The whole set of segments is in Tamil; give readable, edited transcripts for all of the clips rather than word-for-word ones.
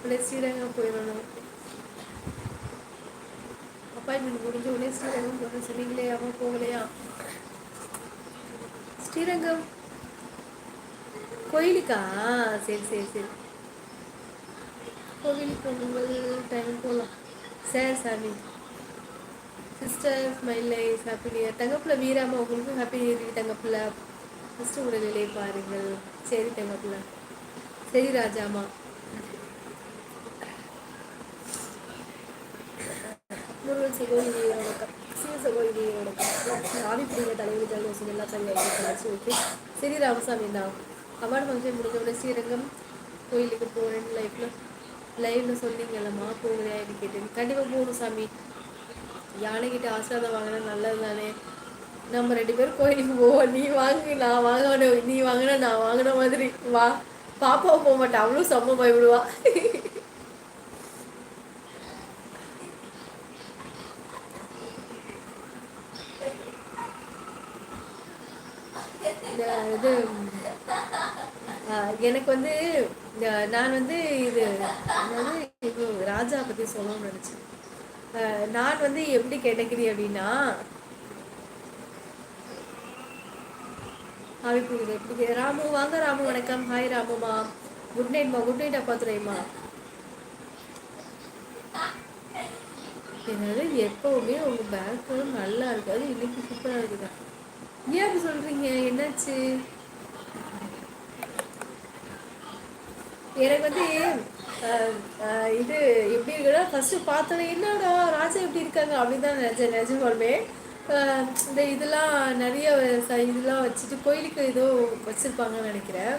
உடனே ஸ்ரீரங்கம் போயிடணும். அப்பாயின்மெண்ட் முடிஞ்ச உடனே ஸ்ரீரங்கம் போகணும் சொன்னீங்களே, அம்மா போகலையா? ஸ்ரீரங்கம் கோயிலுக்கா? சரி சரி சரி. கோவிலுக்கு உங்கள் டைம் போகலாம். சரி சாமி. சிஸ்டர் ஸ்மைல் லைஸ் ஹாப்பி நியூ இயர். தங்கப்பில் வீராமா உங்களுக்கும் ஹாப்பி நியூ இயர் தங்கப்பில். ஃபஸ்ட்டு உடல்நிலை பாருங்கள். சரி தங்கப்பில். சரி ராஜாமா. முருகன் சகோதரி வணக்கம். சிவ சகோதரி வணக்கம். ஆவி பிடிங்க தலைவர் ஜலதோஷம் எல்லாம் சரியாகிடுச்சு. ஓகே. சரி ராமசாமி தான். அவார்டு ஃபங்க்ஷன் முடிஞ்ச ஸ்ரீரங்கம் கோயிலுக்கு போகிறேன்னு லைவ்ல சொன்னீங்கல்லம்மா போகிறேன் கேட்டேன். கண்டிப்பாக போகணும் சாமி. யானைக்கிட்ட ஆசீர்வாதம் வாங்கினா நல்லது தானே. நம்ம 2 பேரும் கோயிலுக்கு போவோம். நீ வாங்கு நான் வாங்கணும், நீ வாங்கினா நான் வாங்கின மாதிரி வா. பாப்பாவும் போக மாட்டா, அவளும் செம்ம பயப்படுவா. இது எனக்கு வந்து நான் வந்து இது இது ராஜா பற்றி சொல்லணும்னு நினச்சேன். நான் வந்து எப்படி கேட்டகிரி அப்படின்னா, எப்படி ராமு வாங்க ராமு வணக்கம். ஹாய் ராமுமா. குட் நைட்மா. குட் நைட் அப்பா துறைமா. என்னால எப்பவுமே உங்க பேக்ரவுண்ட் நல்லா இருக்காது, இன்னைக்கு சூப்பரா இருக்குதா? ஏன் அப்படி சொல்றீங்க? என்னாச்சு? எனக்கு வந்து இது எப்படி இருக்குன்னா, ஃபர்ஸ்ட் பார்த்தோன்னே என்னடா ராஜா எப்படி இருக்காங்க அப்படின்னு தான் நினைச்சேன். நிஜமாலுமே இந்த இதெல்லாம் நிறைய இதெல்லாம் வச்சுட்டு கோயிலுக்கு ஏதோ வச்சிருப்பாங்கன்னு நினைக்கிறேன்.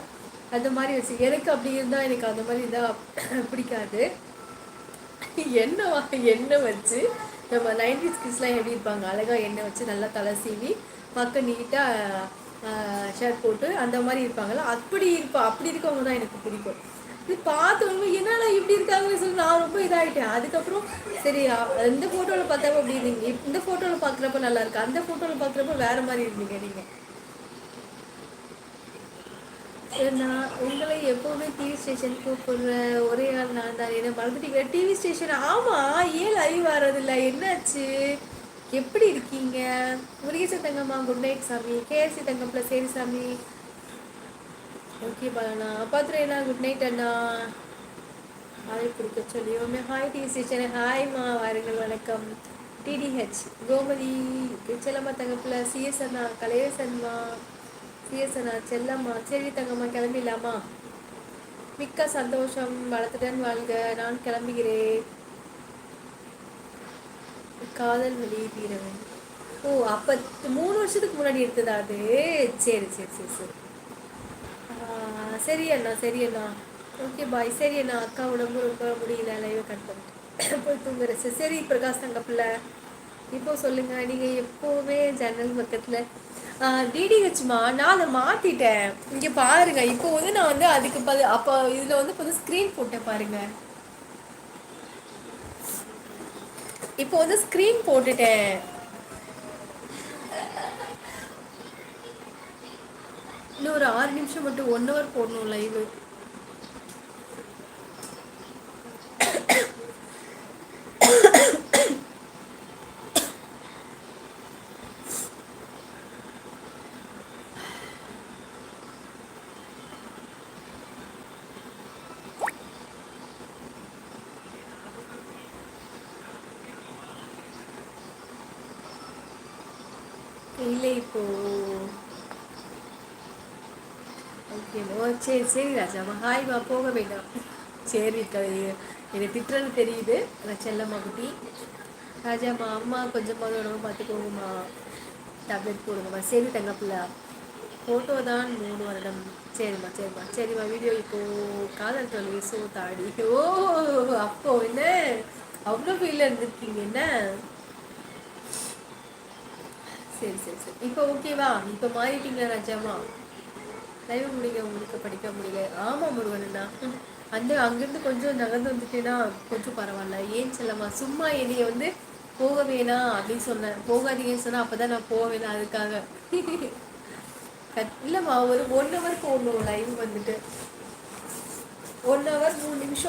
அந்த மாதிரி வச்சு எனக்கு அப்படி இருந்தால் எனக்கு அந்த மாதிரி இருந்தால் பிடிக்காது. எண்ணெய் வச்சு நம்ம 90s கிட்ஸ்லாம் எப்படி இருப்பாங்க, அழகாக எண்ணெய் வச்சு நல்லா தலை சீவி பார்க்க நீட்டாக ஷர்ட் போட்டு அந்த மாதிரி இருப்பாங்கல்ல, அப்படி இருக்கவங்க தான் எனக்கு பிடிக்கும். இது பார்த்தவங்க என்னடா இப்படி இருக்காங்கன்னு சொல்லி நான் ரொம்ப இதாகிட்டேன். அதுக்கப்புறம் சரி இந்த ஃபோட்டோவில் பார்த்தப்ப அப்படி இருந்தீங்க, இந்த ஃபோட்டோவில் பார்க்குறப்ப நல்லா இருக்கு, அந்த ஃபோட்டோவில் பார்க்குறப்ப வேற மாதிரி இருந்தீங்க நீங்கள். நான் உங்களை எப்போவுமே டிவி ஸ்டேஷன் கூப்பிடுற ஒரே ஆள் நான் தான். என்ன மறந்துட்டீங்க? டிவி ஸ்டேஷன் ஆமாம். ஏன் லைவ் வர்றதில்ல, என்னாச்சு? எப்படி இருக்கீங்க? முருகேசன் தங்கம்மா குட் நைட் சாமி. கேஎஸ்சி தங்கம் ப்ளஸ் சரி சாமி. ஓகே பாலண்ணா. பார்த்துறேண்ணா குட் நைட் அண்ணா. ஹாய் கொடுக்க சொல்லியோமே. Hi TV station. ஹாய்மா வாருங்கள் வணக்கம். டிடிஹெச் கோமதி செல்லம்மா தங்கப்பில் சிஎஸ் அண்ணா கலையசன்மா சிஎஸ்ண்ணா செல்லம்மா. சரி தங்கம்மா கிளம்பிடலாமா? மிக்க சந்தோஷம். வளர்த்துடன் வாழ்க. நான் கிளம்புகிறேன். காதல் வழி தீரவன். ஓ அப்போ 3 வருஷத்துக்கு முன்னாடி எடுத்ததா அது? சரி சரி சரி சரி. சரி அண்ணா சரி அண்ணா. Okay bye. சரி அண்ணா. அக்கா உடம்பு ரொம்ப முடியல, லைவை கட் பண்ணிட்டு போய் தூங்குறேன். சரி பிரகாஷ் தங்கப்பில் இப்போ சொல்லுங்க. நீங்கள் எப்போவுமே ஜன்னல் பக்கத்தில் டிடிஹெச்மா நான் அதை மாற்றிட்டேன். இங்கே பாருங்க. இப்போ வந்து நான் வந்து அதுக்கு அப்போ இதில் வந்து இப்போ ஸ்க்ரீன் போட்டேன் பாருங்க. இப்போ வந்து ஸ்க்ரீன் போட்டுட்டேன். இன்னும் ஒரு 6 நிமிஷம் மட்டும் 1 ஹவர் போடணும் லைவ். இல்லை இப்போ ஓகே. ஓ சரி சரி ராஜாமா. ஹாய்மா. போக வேண்டாம். சரி என்னை திட்டுறது தெரியுது. நான் செல்லம்மா குட்டி. ராஜாம்மா அம்மா கொஞ்சமாக உடம்பு பார்த்துக்கோங்கம்மா, டேப்லெட் போடுங்கம்மா. சரி தங்கப்பில்ல. ஃபோட்டோ தான் 3 வருடம். சரிம்மா சரிம்மா சரிம்மா. வீடியோ இப்போது காதல் தொழில் ஸோ தாடி. ஓ அப்போ என்ன அவ்வளோ ஃபீலில் இருந்திருக்கீங்க என்ன? சரி சரி சரி. இப்போ ஓகேவா? இப்போ மாறிட்டீங்களா ராஜாம்மா? லைவ் முடிங்க. உங்களுக்கு படிக்க முடியல. ஆமாம் முருகனா. அங்கேருந்து கொஞ்சம் நகர்ந்து வந்துட்டேன்னா கொஞ்சம் பரவாயில்ல. ஏன் செல்லம்மா சும்மா என்னைய வந்து போக வேணாம் அப்படின்னு சொன்னேன். போகாதீங்கன்னு சொன்னால் அப்போ தான் நான் போவேன். அதுக்காக இல்லைம்மா. ஒரு 1 ஹவர் போடணும் லைவ் வந்துட்டு. 1 ஹவர் 3 நிமிஷம்.